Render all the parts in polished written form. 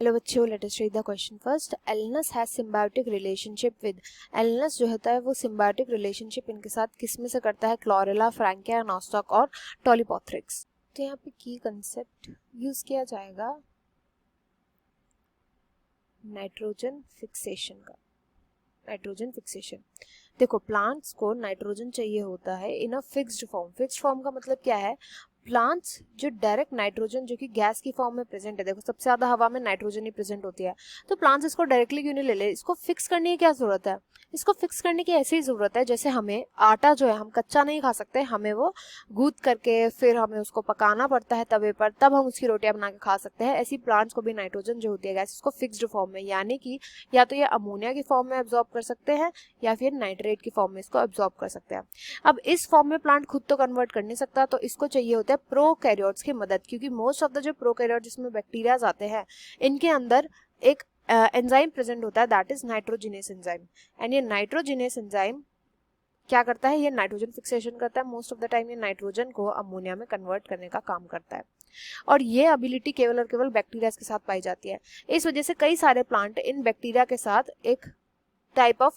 Hello बच्चों, let us read the question first. Alnus has symbiotic relationship with. Alnus जो होता है वो सिम्बायोटिक रिलेशनशिप इनके साथ किस में से करता है? क्लोरेला, फ्रैंकिया, नॉस्टॉक और टॉलीपॉथ्रिक्स। तो यहाँ पे की कंसेप्ट यूज किया जाएगा नाइट्रोजन फिक्सेशन का। नाइट्रोजन फिक्सेशन, देखो प्लांट्स को नाइट्रोजन चाहिए होता है in a fixed form. Fixed form का मतलब क्या है? प्लांट्स जो डायरेक्ट नाइट्रोजन जो कि गैस की फॉर्म में प्रेजेंट है, देखो सबसे ज्यादा हवा में नाइट्रोजन ही प्रेजेंट होती है, तो प्लांट्स इसको डायरेक्टली क्यों नहीं ले ले? इसको फिक्स करने की क्या जरूरत है? इसको फिक्स करने की ऐसी ही जरूरत है जैसे हमें आटा जो है हम कच्चा नहीं खा सकते, हमें वो गूंथ करके फिर हमें उसको पकाना पड़ता है तवे पर, तब हम उसकी रोटियां बना के खा सकते हैं। ऐसी प्लांट्स को भी नाइट्रोजन जो होती है गैस, इसको फिक्स्ड फॉर्म में, यानी कि या तो ये अमोनिया की फॉर्म में एब्जॉर्ब कर सकते हैं या फिर नाइट्रेट की फॉर्म में इसको एब्जॉर्ब कर सकते हैं। अब इस फॉर्म में प्लांट खुद तो कन्वर्ट कर नहीं सकता, तो इसको चाहिए होता है प्रोकैरियोट्स की मदद, क्योंकि मोस्ट ऑफ द जो प्रोकैरियोट जिसमें बैक्टीरियाज आते हैं इनके अंदर एक एंजाइम प्रेजेंट होता है, that is nitrogenous enzyme. And ये नाइट्रोजिनेस एंजाइम क्या करता है? ये नाइट्रोजन फिक्सेशन करता है। मोस्ट ऑफ द टाइम ये नाइट्रोजन को अमोनिया में कन्वर्ट करने का काम करता है, और ये एबिलिटी केवल और केवल बैक्टीरिया के साथ पाई जाती है। इस वजह से कई सारे प्लांट इन बैक्टीरिया के साथ एक टाइप ऑफ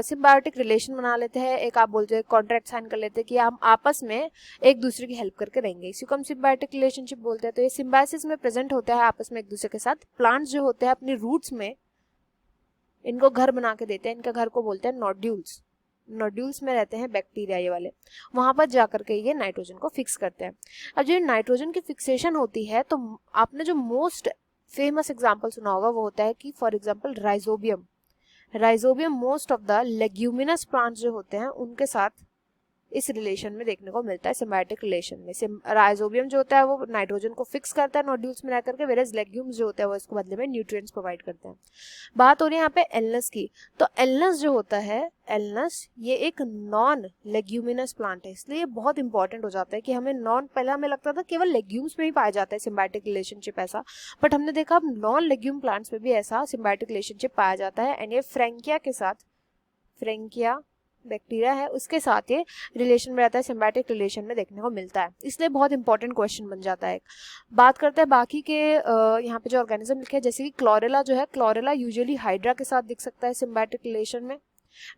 सिम्बायोटिक रिलेशन बना लेते हैं, एक आप बोलते हैं कॉन्ट्रैक्ट साइन कर लेते हैं कि हम आपस में एक दूसरे की हेल्प करके रहेंगे, इसी को हम सिम्बायोटिक रिलेशनशिप बोलते हैं। तो ये सिम्बायोसिस में प्रेजेंट होता है आपस में एक दूसरे के साथ। प्लांट्स जो होते हैं अपनी रूट्स में इनको घर बना के देते हैं, इनका घर को बोलते हैं नोड्यूल्स। नोड्यूल्स में रहते हैं बैक्टीरिया ये वाले, वहां पर जाकर के ये नाइट्रोजन को फिक्स करते हैं। अब जो नाइट्रोजन की फिक्सेशन होती है, तो आपने जो मोस्ट फेमस एग्जाम्पल सुना होगा वो होता है कि for example rhizobium. Rhizobium most of the leguminous plants जो होते हैं उनके साथ इस रिलेशन में देखने को मिलता है, सिम्बायोटिक रिलेशन में। राइजोबियम जो होता है वो नाइट्रोजन को फिक्स करता है नोड्यूल्स में रह करके, वेरेज लेग्यूम्स जो होते हैं वो इसको बदले में न्यूट्रिएंट्स प्रोवाइड करते हैं। बात हो रही है यहाँ पे एलनस की, तो एलनस जो होता है, एलनस ये एक नॉन लेग्यूमिनस प्लांट है, इसलिए बहुत इंपॉर्टेंट हो जाता है कि हमें नॉन, पहले हमें लगता था केवल लेग्यूम्स में ही पाया जाता है सिम्बायोटिक रिलेशनशिप ऐसा, बट हमने देखा अब नॉन लेग्यूम प्लांट्स में भी ऐसा सिम्बायोटिक रिलेशनशिप पाया जाता है। एंड ये फ्रैंकिया के साथ, फ्रैंकिया बैक्टीरिया है उसके साथ ये रिलेशन में रहता है, सिम्बायोटिक रिलेशन में देखने को मिलता है, इसलिए बहुत इंपॉर्टेंट क्वेश्चन बन जाता है। बात करते हैं बाकी के यहाँ पे जो ऑर्गेनिज्म लिखे हैं, जैसे कि क्लोरेला जो है, क्लोरेला यूजुअली हाइड्रा के साथ दिख सकता है सिम्बायोटिक रिलेशन में।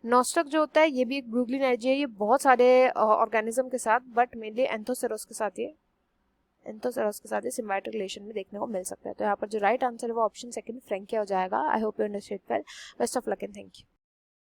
नॉस्टक जो होता है ये भी एक ब्रूगलिन एल्गी है, ये बहुत सारे ऑर्गेनिज्म के साथ, बट मेनली एंथोसेरोस के साथ ये सिम्बायोटिक रिलेशन में देखने को मिल सकता है। तो यहाँ पर जो राइट आंसर है वो ऑप्शन सेकंड फ्रैंकिया हो जाएगा। I hope you understand well. Best of luck and thank you.